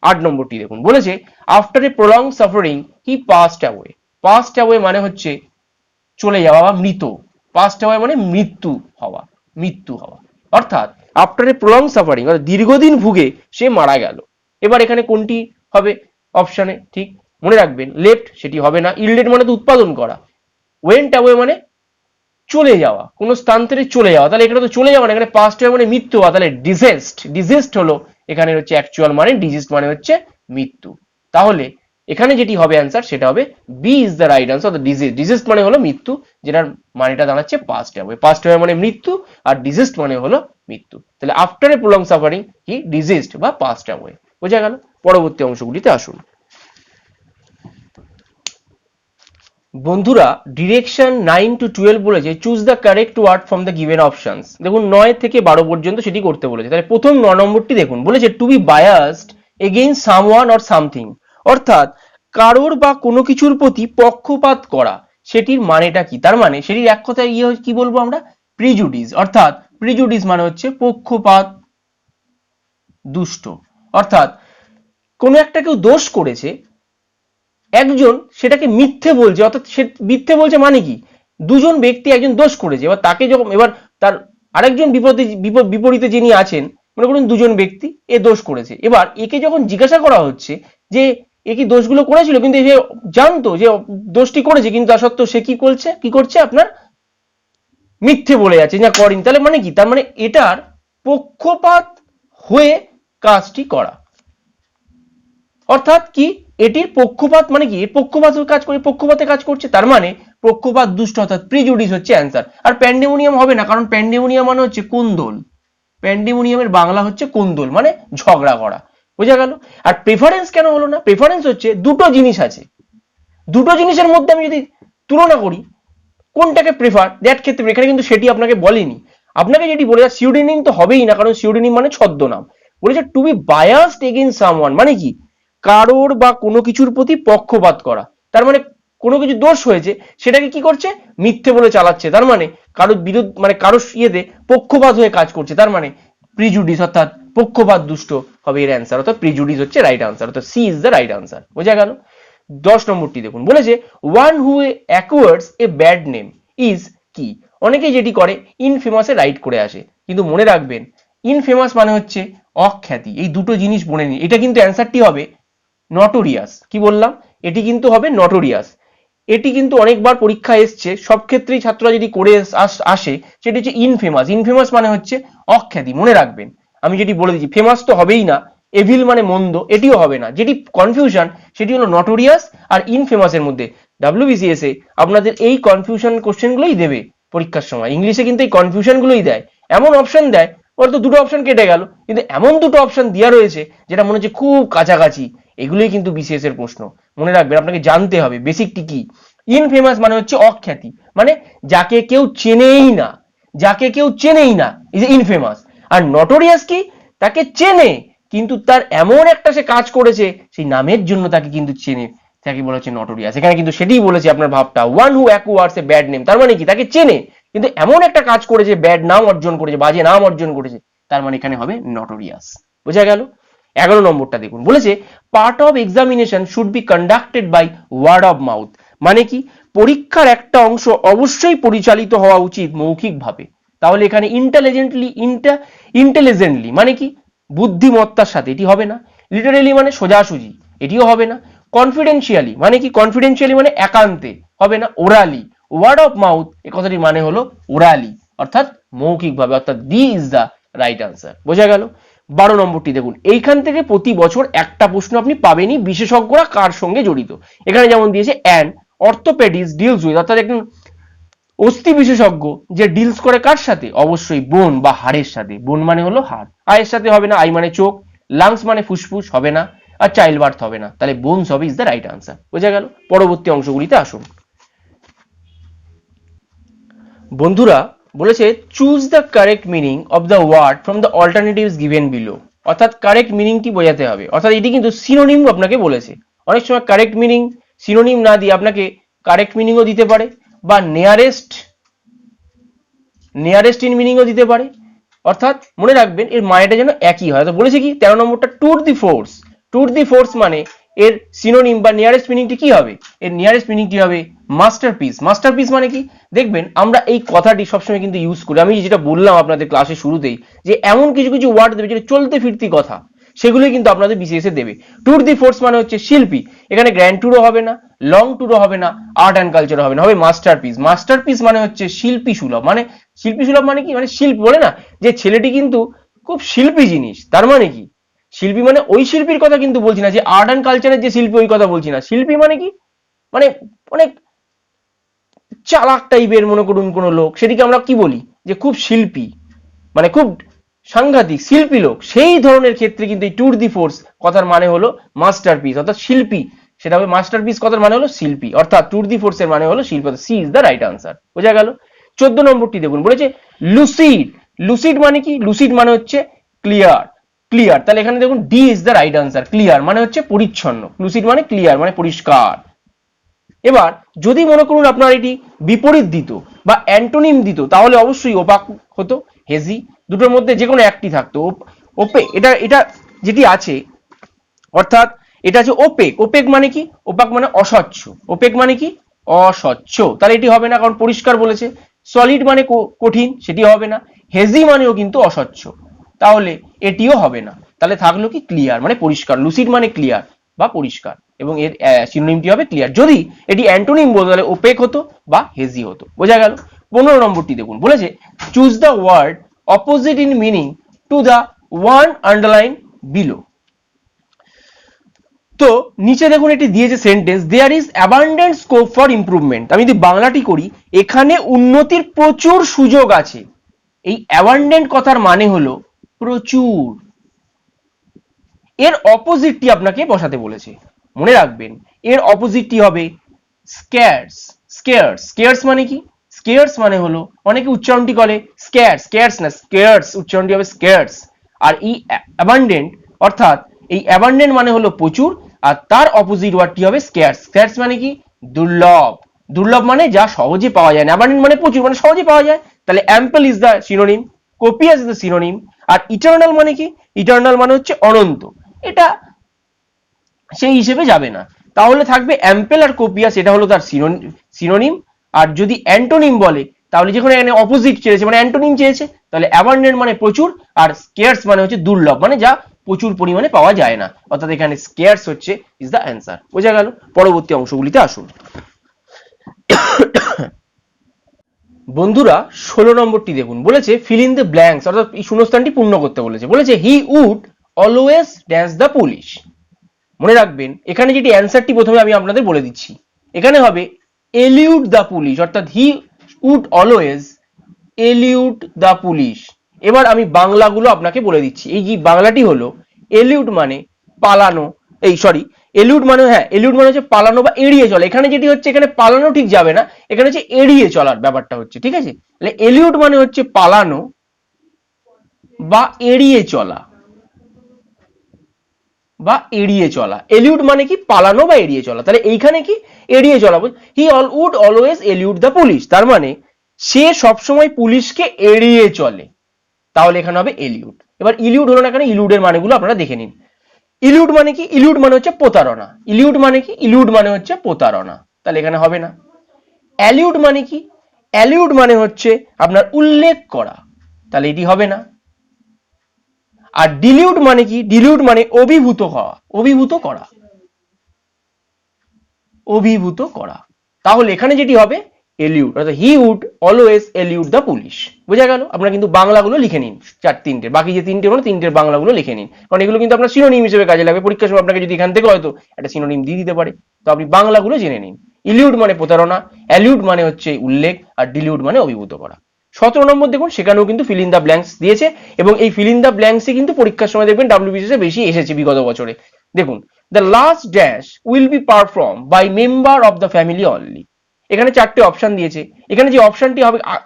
8 নম্বরটি দেখুন, বলেছে after a prolong suffering he passed away. Passed away মানে হচ্ছে চলে যাওয়া বা মৃত। পাস্ট হওয়া মানে মৃত্যু হওয়া, মৃত্যু হওয়া। অর্থাৎ আফটার এ প্রলং সাফারিং, অর্থাৎ দীর্ঘদিন ভুগে সে মারা গেল। এবার এখানে কোনটি হবে অপশানে? ঠিক মনে রাখবেন, লেফট সেটি হবে না। ইল্ডেড মানে তো উৎপাদন করা, ওয়েন্ট অ্যাওয়ে মানে চলে যাওয়া, কোন স্থান থেকে চলে যাওয়া, তাহলে এখানে তো চলে যাওয়া না, এখানে পাস্ট হওয়া মানে মৃত্যু হওয়া, তাহলে ডিজেস্ট, ডিজেস্ট হলো এখানে হচ্ছে অ্যাকচুয়াল মানে, ডিজিস্ট মানে হচ্ছে মৃত্যু। তাহলে এখানে যেটি হবে অ্যান্সার সেটা হবে B is the right answer. Deceased, deceased মানে হলো মৃত্যু, যেটার মানেটা দাঁড়াচ্ছে পাস্ট হওয়া। পাস্ট হওয়া মানে মৃত্যু, আর ডিজিস্ট মানে হলো মৃত্যু। তাহলে আফটার এ প্রলং সাফারিং হি ডিজিস্ট বা পাস্ট অ্যাওয়ে। বোঝা গেল? পরবর্তী অংশগুলিতে আসুন। বন্ধুরা ডিরেকশন 9 to 12 বলেছে choose the correct word from the given options. দেখুন 9 থেকে 12 পর্যন্ত সেটি করতে বলেছে। তাহলে প্রথম 9 নম্বরটি দেখুন, বলেছে to be biased against someone or something, অর্থাৎ কারোর বা কোনো কিছুর প্রতি পক্ষপাত করা, সেটির মানেটা কি? তার মানে সেটির এক কথায় কি বলবো আমরা? প্রিজুডিস। অর্থাৎ প্রিজুডিস মানে হচ্ছে পক্ষপাত দুষ্ট। অর্থাৎ কোনো একটা কেউ দোষ করেছে, একজন সেটাকে মিথ্যে বলছে, অর্থাৎ সে মিথ্যে বলছে মানে কি? দুজন ব্যক্তি একজন দোষ করেছে, এবার তাকে যখন, এবার তার আরেকজন বিপরীতে যিনি আছেন, মনে করুন দুজন ব্যক্তি এ দোষ করেছে, এবার একে যখন জিজ্ঞাসা করা হচ্ছে যে এ কি দোষগুলো করেছিল, কিন্তু সে জানতো যে দোষটি করেছে, কিন্তু তা সত্ত্বেও সে কি করছে আপনার মিথ্যে বলে যাচ্ছে না করেনি। তাহলে মানে কি? তার মানে এটার পক্ষপাত হয়ে কাজটি করা। অর্থাৎ কি? এটির পক্ষপাত মানে কি? পক্ষপাত কাজ করে, পক্ষপাতে কাজ করছে, তার মানে পক্ষপাত দুষ্ট, অর্থাৎ প্রিজুডিস হচ্ছে অ্যান্সার। আর প্যান্ডেমোনিয়াম হবে না, কারণ প্যান্ডেমোনিয়াম মানে হচ্ছে কোন্দল। প্যান্ডেমোনিয়ামের বাংলা হচ্ছে কোন্দল, মানে ঝগড়া করা। বোঝা গেল? আর প্রেফারেন্স কেন হলো না? প্রেফারেন্স হচ্ছে দুটো জিনিস আছে, দুটো জিনিসের মধ্যে আমি যদি তুলনা করি কোনটাকে প্রেফার, দ্যাট ক্ষেত্রে এখানে কিন্তু সেটি আপনাকে বলেনি। আপনাকে যেটি বলে সিউডেনিম তো হবেই না, কারণ সিউডেনিম মানে ছদ্মনাম। বলেছে to be biased against someone মানে কি? কারোর বা কোনো কিছুর প্রতি পক্ষপাত করা। তার মানে কোনো কিছু দোষ হয়েছে, সেটাকে কি করছে? মিথ্যে বলে চালাচ্ছে। তার মানে কারোর বিরুদ্ধে, মানে কারোর ইয়েতে পক্ষপাত হয়ে কাজ করছে, তার মানে প্রিজুডিস, অর্থাৎ পক্ষপাত দুষ্ট হবে এর অ্যান্সার। অর্থাৎ প্রিজুডিস হচ্ছে রাইট আনসার, অর্থাৎ C is the right answer. বোঝা গেল? 10 নম্বরটি দেখুন, বলেছে one who acquires a bad name is কি? অনেকেই যেটি করে ইনফেমাসে রাইট করে আসে, কিন্তু মনে রাখবেন ইনফেমাস মানে হচ্ছে অখ্যাতি। এই দুটো জিনিস মনে নিন। এটা কিন্তু অ্যান্সারটি হবে নটোরিয়াস। কি বললাম? এটি কিন্তু হবে নটোরিয়াস। এটি কিন্তু অনেকবার পরীক্ষা এসছে, সব ক্ষেত্রেই ছাত্ররা যদি করে আসে, সেটি হচ্ছে ইনফেমাস। ইনফেমাস মানে হচ্ছে অখ্যাতি। মনে রাখবেন, আমি যেটি বলে দিচ্ছি, ফেমাস তো হবেই না, এভিল মানে মন্দ, এটিও হবে না। যেটি কনফিউশন সেটি হলো নটোরিয়াস আর ইনফেমাসের মধ্যে। WBCS এ আপনাদের এই কনফিউশন কোশ্চেনগুলোই দেবে পরীক্ষার সময়। ইংলিশে কিন্তু এই কনফিউশনগুলোই দেয়, এমন অপশন দেয়, ওর তো দুটো অপশন কেটে গেল, কিন্তু এমন দুটো অপশন দেওয়া রয়েছে যেটা মনে হচ্ছে খুব কাছাকাছি। এগুলোই কিন্তু BCS এর প্রশ্ন। মনে রাখবেন, আপনাকে জানতে হবে বেসিকটি কি। ইনফেমাস মানে হচ্ছে অখ্যাতি, মানে যাকে কেউ চেনেই না, যাকে কেউ চেনেই না ইজ ইনফেমাস। আর নটোরিয়াস কি? তাকে চেনে, কিন্তু তার এমন একটা সে কাজ করেছে, সেই নামের জন্য তাকে কিন্তু চেনে, তাকে বলা হচ্ছে নটোরিয়াস। এখানে কিন্তু সেটাই বলেছে আপনার ভাবটা, one who acquires a bad name, তার মানে কি? তাকে চেনে, কিন্তু এমন একটা কাজ করেছে, ব্যাড নাম অর্জন করেছে, বাজে নাম অর্জন করেছে, তার মানে এখানে হবে নটোরিয়াস। বোঝা গেল? 11 নম্বরটা দেখুন, বলেছে part of examination should be conducted by word of mouth মানে কি? পরীক্ষার একটা অংশ অবশ্যই পরিচালিত হওয়া উচিত মৌখিকভাবে। তাহলে এখানে ইন্টেলিজেন্টলি মানে কি? বুদ্ধিমত্তার সাথে, এটি হবে না। লিটারেলি মানে সোজাসুজি, এটিও হবে না। কনফিডেন্সিয়ালি মানে কি? কনফিডেন্সিয়ালি মানে একান্তে, হবে না। ওরালি, ওয়ার্ড অফ মাউথ এ কথাটির মানে হলো ওরালি, অর্থাৎ মৌখিকভাবে, অর্থাৎ D is the right answer. বোঝা গেল? 12 নম্বরটি দেখুন, এইখান থেকে প্রতি বছর একটা প্রশ্ন আপনি পাবেনই, বিশেষজ্ঞরা কার সঙ্গে জড়িত। এখানে যেমন দিয়েছে অ্যান অর্থোপেডিক্স ডিলস উইথ, অর্থাৎ একজন অস্থি বিশেষজ্ঞ যে ডিলস করে কার সাথে? অবশ্যই বোন বা হাড়ের সাথে। বোন মানে হলো হাড়, আয়ের সাথে হবে না, আই মানে চোখ, লাংস মানে ফুসফুস হবে না, আর চাইল্ড বার্থ হবে না। তাহলে বোনস হবে ইজ দ্য রাইট আনসার। বোঝা গেল? পরবর্তী অংশগুলিতে আসুন। বন্ধুরা বলেছে choose the correct meaning of the word from the alternatives given below, অর্থাৎ কারেক্ট মিনিংটি বোঝাতে হবে। অর্থাৎ এটি কিন্তু সিনোনিম আপনাকে বলেছে। অনেক সময় কারেক্ট মিনিং সিনোনিম না দিয়ে আপনাকে কারেক্ট মিনিংও দিতে পারে, বা নিয়ারেস্ট ইন মিনিংও দিতে পারে। অর্থাৎ মনে রাখবেন এর মানেটা যেন একই হয়। তো বলেছে কি 13 নম্বরটা টুর the force. Tour the force মানে এর সিনোনিম বা নিয়ারেস্ট মিনিংটি কি হবে? এর নিয়ারেস্ট মিনিংটি হবে মাস্টারপিস। মাস্টারপিস মানে কি? দেখবেন আমরা এই কথাটি সবসময় কিন্তু ইউজ করি। আমি যেটা বললাম আপনাদের ক্লাসের শুরুতেই, যে এমন কিছু কিছু ওয়ার্ড দেবে যেটা চলতে ফিরতি কথা, সেগুলোই কিন্তু আপনাদের বিসিএস এ দেবে। ট্যুর দি ফোর্স মানে হচ্ছে শিল্পী, এখানে গ্র্যান্ড ট্যুরও হবে না, লং ট্যুরও হবে না, আর্ট অ্যান্ড কালচারও হবে না, হবে মাস্টারপিস। মাস্টারপিস মানে হচ্ছে শিল্পী সুলভ। মানে শিল্পী সুলভ মানে কি? মানে শিল্পী বলে না যে ছেলেটি কিন্তু খুব শিল্পী জিনিস, তার মানে কি? শিল্পী মানে ওই শিল্পীর কথা কিন্তু বলছি না, যে আর্ট অ্যান্ড কালচারের যে শিল্পী ওই কথা বলছি না। শিল্পী মানে কি? মানে অনেক চালাক টাইপের মনে করুন কোনো লোক, সেটিকে আমরা কি বলি? যে খুব শিল্পী, মানে খুব সাংঘাতিক শিল্পী লোক। সেই ধরনের ক্ষেত্রে কিন্তু এই ট্যুর দি ফোর্স কথার মানে হলো মাস্টারপিস, অর্থাৎ শিল্পী। সেটা হবে মাস্টারপিস কথার মানে হলো শিল্পী, অর্থাৎ ট্যুর দি ফোর্স এর মানে হলো শিল্পী। C is the right answer. বোঝা গেল? 14 নম্বরটি দেখুন, বলেছে লুসিড। লুসিড মানে কি? লুসিড মানে হচ্ছে ক্লিয়ার। ক্লিয়ার, তাহলে এখানে দেখুন D is the right answer. Clear মানে হচ্ছে পরিচ্ছন্ন, লুসিড মানে ক্লিয়ার মানে পরিষ্কার। এবার যদি মনে করুন আপনার এটি বিপরীত দিত বা অ্যান্টোনিম দিত, তাহলে অবশ্যই ওপাক হতো, হেজি। দুটোর মধ্যে যে কোনো একটি থাকতো। ওপে, এটা এটা যেটি আছে, অর্থাৎ এটা আছে ওপেক। ওপেক মানে কি? ওপাক মানে অস্বচ্ছ। ওপেক মানে কি? অস্বচ্ছ। তাহলে এটি হবে না, কারণ পরিষ্কার বলেছে। সলিড মানে কঠিন, সেটি হবে না। হেজি মানেও কিন্তু অস্বচ্ছ, তাহলে এটিও হবে না। তাহলে থাকলো কি? ক্লিয়ার মানে পরিষ্কার। লুসিড মানে ক্লিয়ার বা পরিষ্কার, এবং এর সিনোনিমটি হবে ক্লিয়ার। যদি এটি অ্যান্টোনিম বলতো তাহলে ওপেক হতো বা হেজি হতো। বোঝা গেল? 15 নম্বরটি দেখুন, বলেছে choose the word opposite in meaning to the one underline below. তো নিচে দেখুন এটি দিয়েছে sentence, there is abundant scope for improvement. আমি যদি বাংলাটি করি, এখানে উন্নতির প্রচুর সুযোগ আছে। এই অ্যাবান্ডেন্ট কথার মানে হলো প্রচুর। এর অপোজিটটি আপনাকে বসাতে বলেছে, মনে রাখবেন এর অপোজিটটি হবে স্ক্যার্স। স্কেয়ার্স, স্কেয়ার্স মানে কি? স্কেয়ার্স মানে হলো, অনেকে উচ্চারণটি করে স্ক্যার, স্ক্যার্স না, স্কেয়ার্স উচ্চারণটি হবে স্কেয়ার্স। আর এই অ্যাবান্ডেন্ট, অর্থাৎ এই অ্যাবান্ডেন্ট মানে হলো প্রচুর, আর তার অপোজিট ওয়ার্ডটি হবে স্ক্যার্স। স্ক্যার্স মানে কি? দুর্লভ। দুর্লভ মানে যা সহজে পাওয়া যায় না। অ্যাবান্ডেন্ট মানে প্রচুর, মানে সহজে পাওয়া যায়। তাহলে ample is the synonym, copious is the synonym. আর ইটার্নাল মানে কি? ইটার্নাল মানে হচ্ছে অনন্ত, এটা সেই হিসেবে যাবে না। তাহলে থাকবে অ্যাম্পেল আর কোপিয়াস, এটা হলো তার সিনোনিম। আর যদি অ্যান্টোনিম বলে, তাহলে যখন এখানে অপোজিট চেয়েছে মানে অ্যান্টোনিম চেয়েছে, তাহলে অ্যাবান্ডেন্ট মানে প্রচুর, আর স্কেয়ার্স মানে হচ্ছে দুর্লভ, মানে যা প্রচুর পরিমাণে পাওয়া যায় না। অর্থাৎ এখানে স্কেয়ার্স হচ্ছে ইজ দ্য অ্যান্সার। বোঝা গেল? পরবর্তী অংশগুলিতে আসুন। বন্ধুরা 16 নম্বরটি দেখুন, বলেছে ফিল ইন দ্য ব্ল্যাঙ্কস, অর্থাৎ এই শূন্যস্থানটি পূর্ণ করতে বলেছে। বলেছে he would always dance the police. মনে রাখবেন এখানে যেটি অ্যান্সারটি প্রথমে আমি আপনাদের বলে দিচ্ছি, এখানে হবে এলিউড দ্য পুলিশ, অর্থাৎ he would always elude the police. এবার আমি বাংলাগুলো আপনাকে বলে দিচ্ছি। এই যে বাংলাটি হলো এলিউড মানে পালানো, এই সরি এলিউড মানে, হ্যাঁ এলিউড মানে হচ্ছে পালানো বা এড়িয়ে চলা। এখানে যেটি হচ্ছে, এখানে পালানো ঠিক যাবে না, এখানে হচ্ছে এড়িয়ে চলার ব্যাপারটা হচ্ছে, ঠিক আছে? তাহলে এলিউড মানে হচ্ছে পালানো বা এড়িয়ে চলা, বা এড়িয়ে চলা। এলিউড মানে কি? পালানো বা এড়িয়ে চলা। তাহলে এইখানে কি? এড়িয়ে চলা। He would always elude the police, তার মানে সে সবসময় পুলিশকে এড়িয়ে চলে। তাহলে এখানে হবে এলিউড। এবার ইলিউড হলো না কেন? ইলিউডের মানেগুলো আপনারা দেখে নিন। ইলিউড মানে কি? ইলিউড মানে হচ্ছে প্রতারণা। ইলিউড মানে কি? ইলিউড মানে হচ্ছে প্রতারণা, তাহলে এখানে হবে না। অ্যালিউড মানে কি? অ্যালিউড মানে হচ্ছে আপনার উল্লেখ করা, তাহলে এটি হবে না। আর ডিলিউড মানে কি? ডিলিউড মানে অভিভূত হওয়া, অভিভূত করা, অভিভূত করা। তাহলে এখানে যেটি হবে এলিউড, অর্থাৎ he would always elude the police. বোঝা গেল? আপনারা কিন্তু বাংলাগুলো লিখে নিন, তিনটে, বাকি যে তিনটে হলো তিনটের বাংলাগুলো লিখে নিন, কারণ এগুলো কিন্তু আপনার সিনোনিম হিসেবে কাজে লাগবে। পরীক্ষার সময় আপনাকে যদি এখান থেকে হয়তো একটা সিনোনিম দিয়ে দিতে পারে, তো আপনি বাংলাগুলো জেনে নিন। ইলিউড মানে প্রতারণা, অ্যালিউড মানে হচ্ছে উল্লেখ, আর ডিলিউড মানে অভিভূত করা। 17 নম্বর দেখুন, সেখানেও কিন্তু ফিল ইন দ্য ব্ল্যাঙ্কস দিয়েছে, এবং এই ফিল ইন দ্য ব্ল্যাঙ্কসই কিন্তু পরীক্ষার সময় দেখবেন ডাব্লিউবিসিএস বেশি এসেছে বিগত বছরে। দেখুন, the last dash will be perform by member of the family only. এখানে চারটে অপশন দিয়েছে, এখানে যে অপশনটি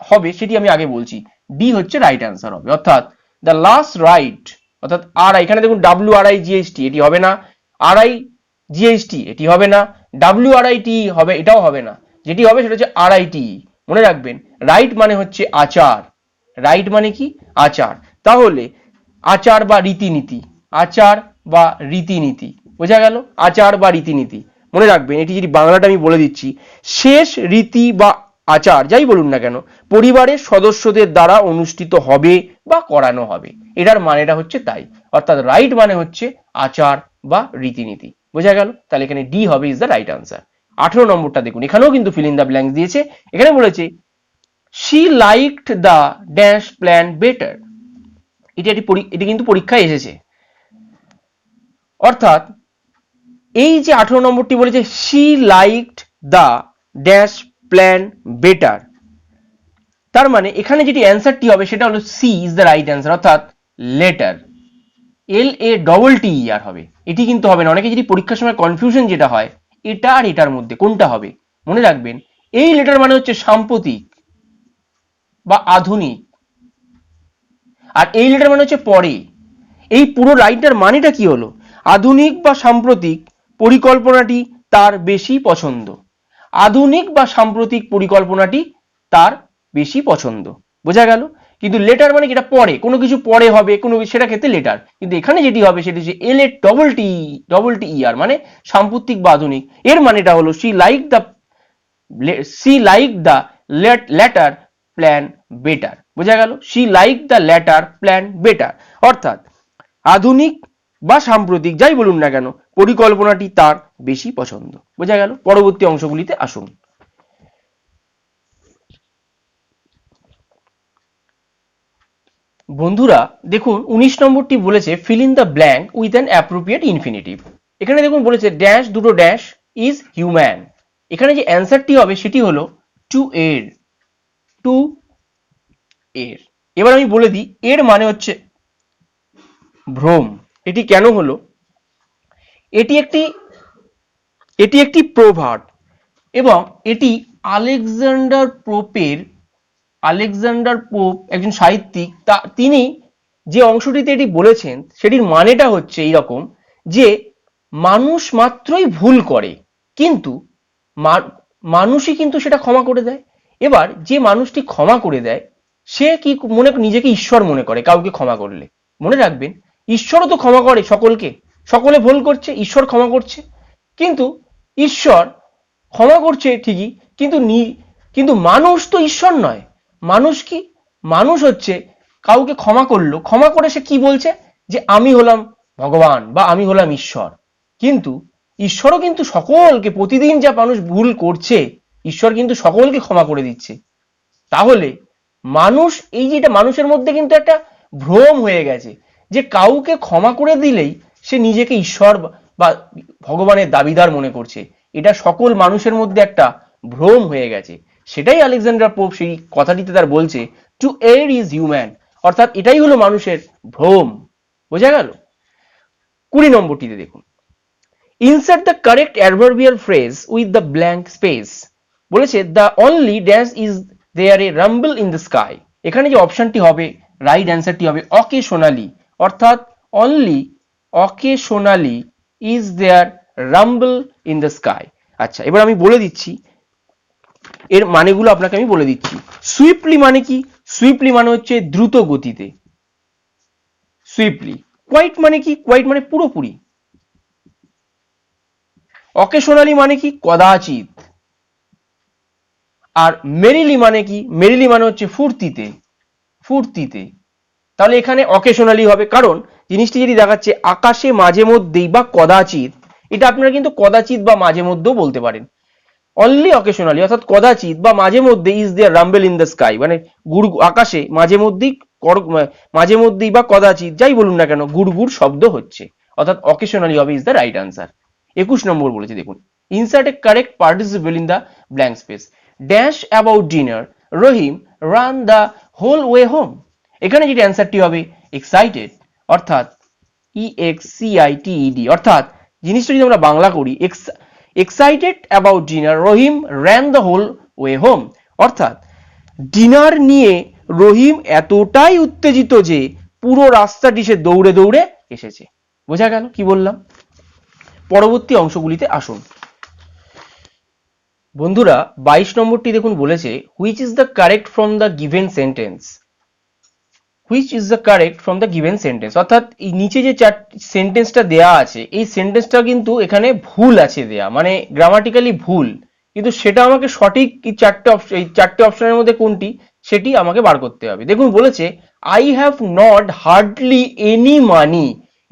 হবে সেটি আমি আগে বলছি। ডি হচ্ছে রাইট অ্যান্সার হবে, অর্থাৎ দ্য লাস্ট রাইট, অর্থাৎ আর এখানে দেখুন ডাব্লিউ আর আই জিএসটি, এটি হবে না। আর আই জিএসটি এটি হবে না। ডাব্লিউ আর আই টি হবে, এটাও হবে না। যেটি হবে সেটা হচ্ছে আর আই টি। মনে রাখবেন রাইট মানে হচ্ছে আচার, রাইট মানে কি? আচার। তাহলে আচার বা রীতিনীতি, আচার বা রীতিনীতি, বোঝা গেল? আচার বা রীতিনীতি, মনে রাখবেন এটি যদি বাংলাটা আমি বলে দিচ্ছি, শেষ রীতি বা আচার যাই বলুন না কেন পরিবারের সদস্যদের দ্বারা অনুষ্ঠিত হবে বা করানো হবে, এটার মানেটা হচ্ছে তাই। অর্থাৎ রাইট মানে হচ্ছে আচার বা রীতিনীতি। বোঝা গেল? তাহলে এখানে ডি হবে ইজ দ্য রাইট আনসার। 18 নম্বরটা দেখুন, এখানেও কিন্তু ফিল ইন দ্য ব্ল্যাঙ্কস দিয়েছে। এখানে বলেছে she liked the dash plan better। এটি কিন্তু পরীক্ষায় এসেছে। অর্থাৎ এই যে 18 নম্বরটি বলেছে she liked the dash plan better, তার মানে এখানে যেটি অ্যান্সারটি হবে সেটা হলো C is the right answer, অর্থাৎ লেটার, LATTER হবে। এটি কিন্তু হবে না। অনেকে যদি পরীক্ষার সময় কনফিউশন যেটা হয় এটা আর এটার মধ্যে কোনটা হবে, মনে রাখবেন এই লেটার মানে হচ্ছে সাম্প্রতিক বা আধুনিক, আর এই লেটার মানে হচ্ছে পরে। এই পুরো লাইনটার মানেটা কি হলো? আধুনিক বা সাম্প্রতিক পরিকল্পনাটি তার বেশি পছন্দ, আধুনিক বা সাম্প্রতিক পরিকল্পনাটি তার বেশি পছন্দ। বোঝা গেল? কিন্তু লেটার মানে যেটা পরে, কোনো কিছু পরে হবে, কোনো সেটা ক্ষেত্রে লেটার। কিন্তু এখানে যেটি হবে সেটি হচ্ছে LATTER মানে সাম্প্রতিক বা আধুনিক। এর মানেটা হলো she liked the latter plan better। বোঝা গেল? she liked the latter plan better, অর্থাৎ আধুনিক বা সাম্প্রতিক যাই বলুন না কেন পরিকল্পনাটি তার বেশি পছন্দ। বোঝা গেল? পরবর্তী অংশগুলিতে আসুন। বন্ধুরা দেখুন 19 নম্বরটি বলেছে fill in the blank with an appropriate infinitive। এখানে দেখুন বলেছে ড্যাশ দুটো ড্যাশ ইজ হিউম্যান। এখানে যে অ্যান্সারটি হবে সেটি হলো টু এর, টু এর। এবার আমি বলে দিই এর মানে হচ্ছে ভ্রম। এটি কেন হলো? এটি একটি প্রভাব এবং এটি আলেকজান্ডার পোপ একজন সাহিত্যিক, তিনি যে অংশটিতে এটি বলেছেন সেটির মানেটা হচ্ছে এইরকম যে মানুষ মাত্রই ভুল করে, কিন্তু মানুষই কিন্তু সেটা ক্ষমা করে দেয়। এবার যে মানুষটি ক্ষমা করে দেয় সে কি নিজেকে ঈশ্বর মনে করে কাউকে ক্ষমা করলে। মনে রাখবেন ঈশ্বরও তো ক্ষমা করে সকলকে, সকলে ভুল করছে ঈশ্বর ক্ষমা করছে, কিন্তু ঈশ্বর ক্ষমা করছে ঠিকই, কিন্তু মানুষ তো ঈশ্বর নয়। মানুষ কি? মানুষ হচ্ছে কাউকে ক্ষমা করলো, ক্ষমা করে সে কি বলছে যে আমি হলাম ভগবান বা আমি হলাম ঈশ্বর। কিন্তু ঈশ্বরও কিন্তু সকলকে, প্রতিদিন যা মানুষ ভুল করছে ঈশ্বর কিন্তু সকলকে ক্ষমা করে দিচ্ছে। তাহলে মানুষ এই যেটা মানুষের মধ্যে কিন্তু একটা ভ্রম হয়ে গেছে যে কাউকে ক্ষমা করে দিলেই সে নিজেকে ঈশ্বর বা ভগবানের দাবিদার মনে করছে। এটা সকল মানুষের মধ্যে একটা ভ্রম হয়ে গেছে। সেটাই আলেকজান্ডার পোপ সেই কথাটিতে তার বলছে টু এর ইজ হিউম্যান, অর্থাৎ এটাই হলো মানুষের ভ্রম। বোঝা গেল? 20 নম্বরটিতে দেখুন insert the correct adverbial phrase with the blank space. বলেছে the only dash is there a rumble in the sky. এখানে যে অপশনটি হবে রাইট অ্যান্সারটি হবে অকেশনালি, অর্থাৎ only occasionally is there rumble in the sky. আচ্ছা এবার আমি বলে দিচ্ছি এর মানেগুলো আপনাকে আমি বলে দিচ্ছি। সুইফটলি মানে কি? সুইফটলি মানে হচ্ছে দ্রুত গতিতে, সুইফটলি। কোয়াইট মানে কি? কোয়াইট মানে পুরোপুরি। অকেশনালি মানে কি? কদাচিৎ। আর মেরিলি মানে কি? মেরিলি মানে হচ্ছে ফুর্তিতে, ফুর্তিতে। তাহলে এখানে অকেশনালি হবে, কারণ জিনিসটি যদি দেখাচ্ছে আকাশে মাঝে মধ্যেই বা কদাচিৎ, এটা আপনারা কিন্তু কদাচিৎ বা মাঝে মধ্যেও বলতে পারেন। অনলি অকেশনালি অর্থাৎ কদাচিৎ বা মাঝে মধ্যে is there rumble in the sky, মানে আকাশে মাঝে মধ্যেই বা কদাচিৎ যাই বলুন না কেন গুড়গুড় শব্দ হচ্ছে, অর্থাৎ অকেশনালি হবে is the right answer. 21 number বলেছে দেখুন insert a correct participle in the blank space. Dash about dinner Rahim ran the whole way home. এখানে যেটা অ্যান্সারটি হবে এক্সাইটেড, অর্থাৎ EXCITED, অর্থাৎ জিনিসটা যদি আমরা বাংলা করি excited about dinner Rahim ran the whole way home, অর্থাৎ ডিনার নিয়ে রহিম এতটাই উত্তেজিত যে পুরো রাস্তাটি সে দৌড়ে দৌড়ে এসেছে। বোঝা গেল কি বললাম? পরবর্তী অংশগুলিতে আসুন। বন্ধুরা 22 নম্বরটি দেখুন বলেছে which is the correct from the given sentence. Which is the correct from the given sentence. অর্থাৎ এই নিচে যে সেন্টেন্সটা দেয়া আছে এই সেন্টেন্সটা কিন্তু এখানে ভুল আছে দেয়া, মানে গ্রামাটিক্যালি ভুল, কিন্তু সেটা আমাকে সঠিক এই চারটে অপশনের মধ্যে কোনটি সেটি আমাকে বার করতে হবে। দেখুন বলেছে I have not hardly any money.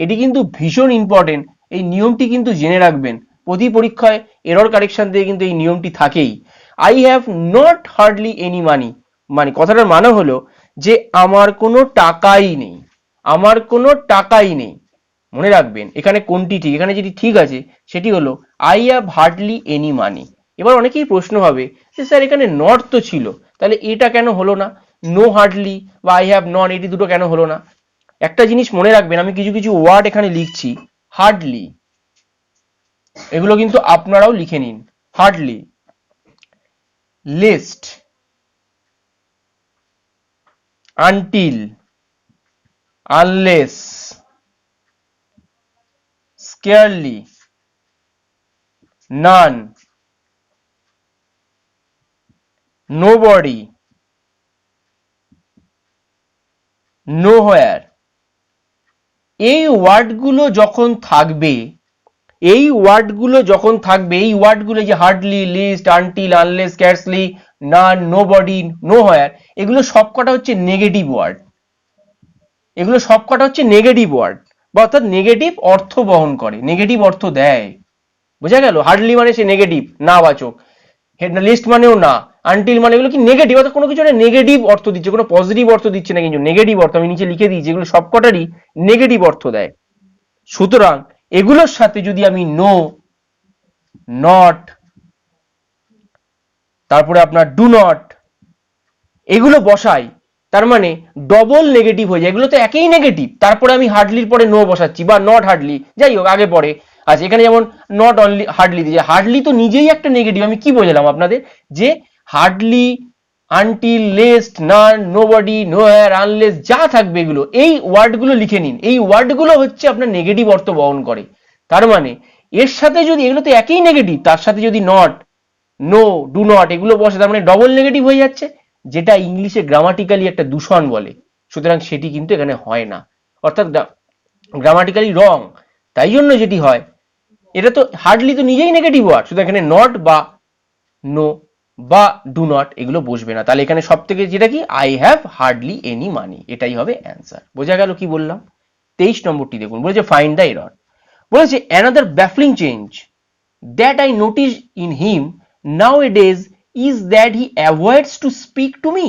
এটি কিন্তু ভীষণ ইম্পর্টেন্ট, এই নিয়মটি কিন্তু জেনে রাখবেন। প্রতি পরীক্ষায় এরর কারেকশন দিয়ে কিন্তু এই নিয়মটি থাকেই। I have not hardly any money, মানে কথাটার মানে হলো যে আমার কোনো টাকাই নেই, আমার কোনো টাকাই নেই। মনে রাখবেন এখানে কোনটি ঠিক, এখানে যেটি ঠিক আছে সেটি হলো I have hardly any money. এবার অনেকেই প্রশ্ন হবে যে স্যার এখানে নট তো ছিল, তাহলে এটা কেন হলো না? নো হার্ডলি বা আই হ্যাভ নট এটি দুটো কেন হলো না? একটা জিনিস মনে রাখবেন, আমি কিছু কিছু ওয়ার্ড এখানে লিখছি, হার্ডলি, এগুলো কিন্তু আপনারাও লিখে নিন। Hardly, least, until, unless, scarcely, none, nobody, nowhere। এই ওয়ার্ডগুলো যখন থাকবে, এই ওয়ার্ডগুলো যখন থাকবে, এই ওয়ার্ডগুলো যে হার্ডলি, লিস্ট, আনটিল, আনলেস, স্ক্যারসলি, নান, নোবডি, নোহোয়ার, এগুলো সবকটা হচ্ছে নেগেটিভ ওয়ার্ড। এগুলো সবকটা হচ্ছে নেগেটিভ ওয়ার্ড, বা অর্থাৎ নেগেটিভ অর্থ বহন করে, নেগেটিভ অর্থ দেয়। বোঝা গেল? হার্ডলি মানে সে নেগেটিভ, না বাচক। লিস্ট মানেও না, আনটিল মানে এগুলো কি নেগেটিভ, অর্থাৎ কোনো কিছু নেগেটিভ অর্থ দিচ্ছে, কোনো পজিটিভ অর্থ দিচ্ছে না, কিন্তু নেগেটিভ অর্থ আমি নিচে লিখে দিয়েছি, এগুলো সবকটারই নেগেটিভ অর্থ দেয়। সুতরাং এগুলোর সাথে যদি আমি নো, নট, তারপরে আপনার ডু নট এগুলো বসাই, তার মানে ডবল নেগেটিভ হয়ে যায়। এগুলো তো একই নেগেটিভ, তারপরে আমি হার্ডলির পরে নো বসাচ্ছি বা নট হার্ডলি, যাই হোক আগে পরে। আচ্ছা এখানে যেমন নট অনলি হার্ডলি দিয়ে, হার্ডলি তো নিজেই একটা নেগেটিভ। আমি কি বোঝালাম আপনাদের যে হার্ডলি, আনটিল, লেস্ট, নান, নোবডি, নোয়ার, আনলেস যা থাকবে এগুলো, এই ওয়ার্ডগুলো লিখে নিন। এই ওয়ার্ডগুলো হচ্ছে আপনার নেগেটিভ অর্থ বহন করে। তার মানে এর সাথে যদি, এগুলো তো একই নেগেটিভ, তার সাথে যদি নট, নো, ডু নট এগুলো বসে, তার মানে ডবল নেগেটিভ হয়ে যাচ্ছে, যেটা ইংলিশে গ্রামাটিক্যালি একটা দূষণ বলে। সুতরাং সেটি কিন্তু এখানে হয় না, অর্থাৎ গ্রামাটিক্যালি রং। তাই জন্য যেটি হয়, এটা তো হার্ডলি তো নিজেই নেগেটিভ ওয়ার্ড, শুধু এখানে নট বা নো বা ডু নট এগুলো বসবে না। তাহলে এখানে সব থেকে যেটা কি, I have hardly any money, এটাই হবে অ্যান্সার। বোঝা গেল কি বললাম? 23 নম্বরটি দেখুন, বলেছে ফাইন্ড দ্য এরর। বলেছে another ব্যাফলিং change that I notice in him nowadays is that he avoids to speak to me।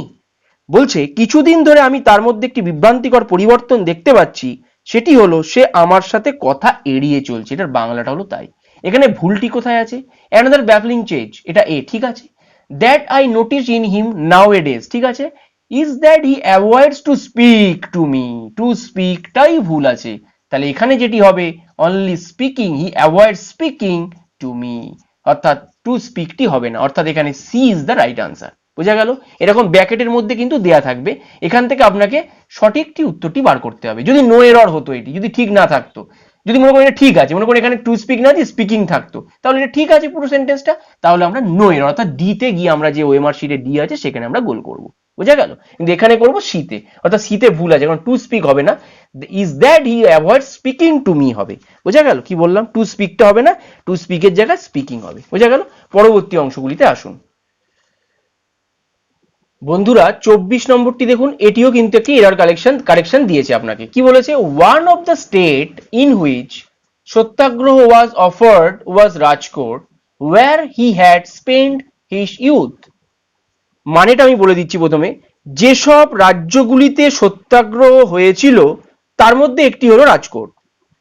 বলছে কিছুদিন ধরে আমি তার মধ্যে একটি বিভ্রান্তিকর পরিবর্তন দেখতে পাচ্ছি, সেটি হলো সে আমার সাথে কথা এড়িয়ে চলছে। এটার বাংলাটা হলো তাই। এখানে ভুলটি কোথায় আছে? অ্যানাদার ব্যাফলিং চেঞ্জ, এটা এ, ঠিক আছে। That I notice in him nowadays, ঠিক আছে। Is that he avoids to speak to me, to স্পিকটাই ভুল আছে। তাহলে এখানে যেটি হবে only speaking, he avoid speaking to me, অর্থাৎ টু স্পিকটি হবে না, অর্থাৎ এখানে C is the right answer. বোঝা গেল? এরকম ব্র্যাকেটের মধ্যে কিন্তু দেয়া থাকবে, এখান থেকে আপনাকে সঠিকটি উত্তরটি বার করতে হবে। যদি নো এরর হতো, এটি যদি ঠিক না থাকতো, যদি মনে করি এটা ঠিক আছে, মনে করি এখানে টু স্পিক না দিয়ে স্পিকিং থাকতো, তাহলে এটা ঠিক আছে পুরো সেন্টেন্সটা, তাহলে আমরা নো এরর, অর্থাৎ ডি তে গিয়ে আমরা যে ওএমআর শিটে ডি আছে সেখানে আমরা গোল করব। বোঝা গেল? কিন্তু এখানে করবো সিতে, অর্থাৎ সিতে ভুল আছে, কারণ টু স্পিক হবে না, is that he avoid speaking to me হবে। বোঝা গেল কি বললাম? টু স্পিকটা হবে না, টু স্পিকের জায়গায় স্পিকিং হবে। বোঝা গেল? পরবর্তী অংশগুলিতে আসুন। বন্ধুরা 24 নম্বরটি দেখুন, এটিও কিন্তু একটি এরর কারেকশন দিয়েছে আপনাকে। কি বলেছে? One of the state in which satyagraha was offered was Rajkot where he had spend his youth. মানেটা আমি বলে দিচ্ছি প্রথমে, যেসব রাজ্যগুলিতে সত্যাগ্রহ হয়েছিল তার মধ্যে একটি হলো রাজকোট,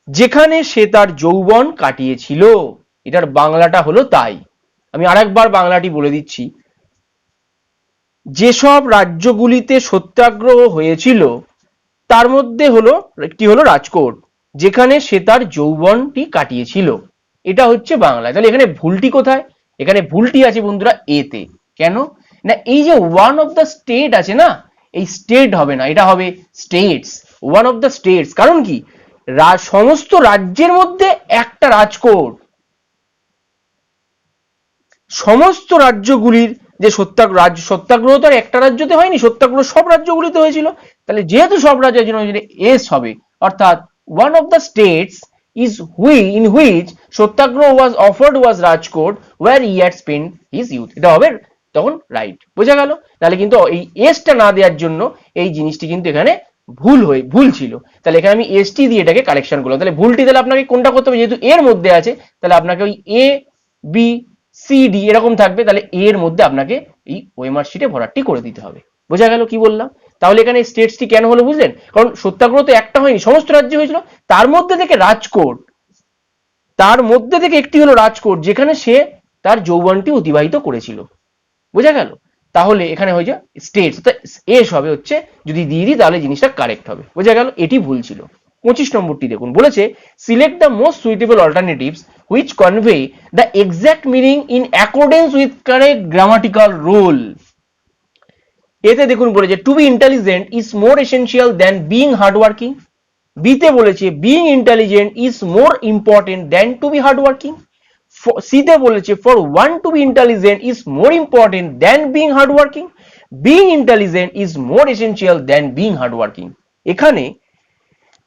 যেখানে সে তার যৌবন কাটিয়েছিল। এটার বাংলাটা হলো তাই। আমি আরেকবার বাংলাটি বলে দিচ্ছি, যেসব রাজ্যগুলিতে সত্যাগ্রহ হয়েছিল তার মধ্যে হলো একটি হলো রাজকোট, যেখানে সে তার যৌবনটি কাটিয়েছিল। এটা হচ্ছে বাংলায়। তাহলে এখানে ভুলটি কোথায়? এখানে ভুলটি আছে বন্ধুরা এতে। কেন না, এই যে ওয়ান অফ দ্য স্টেট আছে না, এই স্টেট হবে না, এটা হবে states, one of the states. কারণ কি, সমস্ত রাজ্যের মধ্যে একটা রাজকোট, সমস্ত রাজ্যগুলির যে সত্যাগ্রহ তো আর একটা রাজ্যতে হয়নি, সত্যাগ্রহ সব রাজ্যগুলিতে হয়েছিল। তাহলে যেহেতু সব রাজ্যের জন্য এস হবে, অর্থাৎ one of the states is in which satyagraha was offered was Rajkot where he had spent his youth. এটা হবে তখন রাইট। বোঝা গেল? তাহলে কিন্তু এই এসটা না দেওয়ার জন্য এই জিনিসটি কিন্তু এখানে ভুল ছিল। তাহলে এখানে আমি এসটি দিয়ে এটাকে কারেকশন করলাম। তাহলে ভুলটি তাহলে আপনাকে কোনটা করতে হবে, যেহেতু এর মধ্যে আছে তাহলে আপনাকে ওই এ বি সি ডি এরকম থাকবে, তাহলে এর মধ্যে আপনাকে এই ওএমআর শিটে ভরাটটি করে দিতে হবে। বোঝা গেল কি বললাম? তাহলে এখানে স্টেটসটি কেন হলো বুঝলেন? কারণ সত্যাগ্রহ তো একটা হয়নি, সমস্ত রাজ্যে হয়েছিল। তার মধ্যে থেকে রাজকোট, তার মধ্যে থেকে একটি হলো রাজকোট, যেখানে সে তার যৌবনটি অতিবাহিত করেছিল। বোঝা গেল? তাহলে এখানে হয়ে যায় স্টেটস, এস হবে হচ্ছে, যদি দিয়ে দিই তাহলে জিনিসটা কারেক্ট হবে। বোঝা গেল? এটি ভুল ছিল। 25 নম্বরটি দেখুন, বলেছে select the most suitable alternatives which convey the exact meaning in accordance with correct grammatical rule. এতে দেখুন বলেছে to be intelligent is more essential than being hardworking. বিতে বলেছে being intelligent is more important than to be hardworking. সিতে বলেছে for one to be intelligent is more important than being hardworking. Being intelligent is more essential than being hardworking. এখানে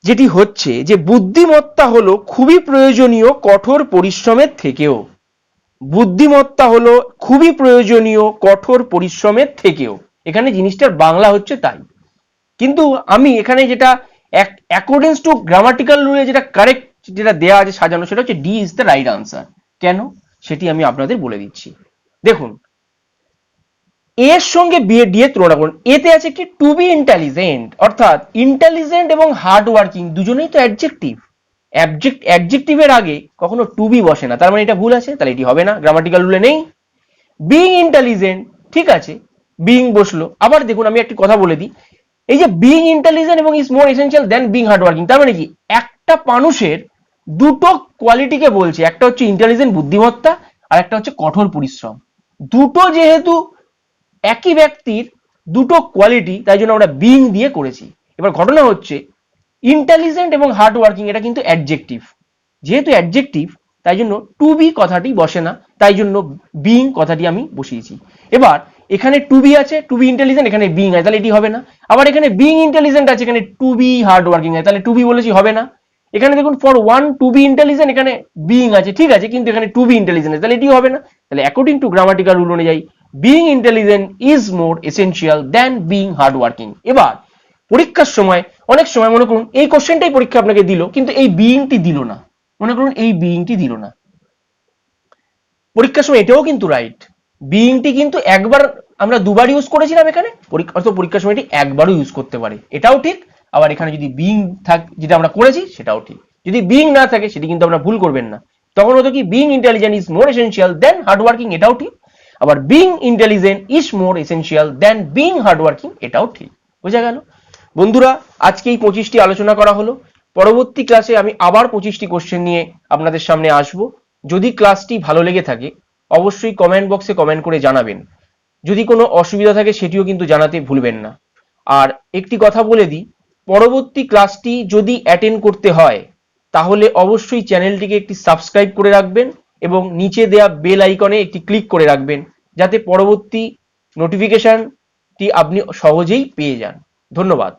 যেটি হচ্ছে যে বুদ্ধিমত্তা হলো খুবই প্রয়োজনীয় কঠোর পরিশ্রমের থেকেও। বুদ্ধিমত্তা হলো খুবই প্রয়োজনীয় কঠোর পরিশ্রমের থেকেও। এখানে জিনিসটার বাংলা হচ্ছে তাই। কিন্তু আমি এখানে যেটা অ্যাকর্ডিংস টু গ্রামাটিক্যাল রুলে যেটা কারেক্ট যেটা দেওয়া আছে সাজানো, সেটা হচ্ছে D is the right answer. কেন সেটি আমি আপনাদের বলে দিচ্ছি। দেখুন, এর সঙ্গে ডি এর তুলনা করুন। এতে আছে কি টু বি ইন্টেলিজেন্ট, অর্থাৎ ইন্টেলিজেন্ট এবং হার্ড ওয়ার্কিং দুজনেই তো অ্যাডজেক্টিভ। অ্যাডজেক্টিভের আগে কখনো টু বি বসে না, তার মানে এটা ভুল আছে, তাহলে এটি হবে না, গ্রামাটিক্যাল রুলে নেই। বিইং ইন্টেলিজেন্ট, ঠিক আছে, বিইং বসলো। আবার দেখুন আমি একটি কথা বলে দিই, এই যে বিইং ইন্টেলিজেন্ট এবং is more essential than being hardworking, তার মানে কি একটা মানুষের দুটো কোয়ালিটিকে বলছে, একটা হচ্ছে ইন্টেলিজেন্ট বুদ্ধিমত্তা, আর একটা হচ্ছে কঠোর পরিশ্রম। দুটো যেহেতু একই ব্যক্তির দুটো কোয়ালিটি, তাই জন্য আমরা বিইং দিয়ে করেছি। এবার ঘটনা হচ্ছে ইন্টেলিজেন্ট এবং হার্ড ওয়ার্কিং এটা কিন্তু অ্যাডজেক্টিভ, যেহেতু অ্যাডজেক্টিভ তাই জন্য টু বি কথাটি বসে না, তাই জন্য বিইং কথাটি আমি বসিয়েছি। এবার এখানে টু বি আছে, টু বি ইন্টেলিজেন্ট, এখানে বিইং আছে, তাহলে এটি হবে না। আবার এখানে বিইং ইন্টেলিজেন্ট আছে, এখানে টু বি হার্ড ওয়ার্কিং আছে, তাহলে টু বি বলেছি হবে না। এখানে দেখুন for one to be intelligent, এখানে বিইং আছে, ঠিক আছে, কিন্তু এখানে টু বি ইন্টেলিজেন্ট আছে, তাহলে এটিও হবে না। তাহলে অ্যাকর্ডিং টু গ্রামাটিক্যাল রুল অনুযায়ী being intelligent is more essential than being hard working. এবার পরীক্ষার সময় অনেক সময় মনে করুন এই কোশ্চেনটাই পরীক্ষা আপনাকে দিল, কিন্তু এই বিইংটি দিল না, মনে করুন এই বিইংটি দিল না, পরীক্ষার সময় এটাও কিন্তু রাইট। বিইংটি কিন্তু একবার আমরা দুবার ইউজ করেছিলাম এখানে, পরীক্ষার সময় এটি একবারও ইউজ করতে পারে, এটাও ঠিক। আবার এখানে যদি বিইং থাক, যেটা আমরা করেছি সেটাও ঠিক। যদি বিইং না থাকে সেটি কিন্তু আমরা ভুল করবেন না। তখন হতো কি being intelligent is more essential than hardworking, এটাও ঠিক। আবার being intelligent is more essential than being hardworking, এটাও ঠিক। বোঝা গেল? বন্ধুরা, আজকে এই 25টি আলোচনা করা হলো। পরবর্তী ক্লাসে আমি আবার 25টি কোশ্চেন নিয়ে আপনাদের সামনে আসব। যদি ক্লাসটি ভালো লেগে থাকে অবশ্যই কমেন্ট বক্সে কমেন্ট করে জানাবেন। যদি কোনো অসুবিধা থাকে সেটিও কিন্তু জানাতে ভুলবেন না। আর একটি কথা বলে দিই, পরবর্তী ক্লাসটি যদি অ্যাটেন্ড করতে হয় তাহলে অবশ্যই চ্যানেলটিকে একটি সাবস্ক্রাইব করে রাখবেন এবং নিচে দেয়া বেল আইকনে একটি ক্লিক করে রাখবেন, যাতে পরবর্তী নোটিফিকেশনটি আপনি সহজেই পেয়ে যান। ধন্যবাদ।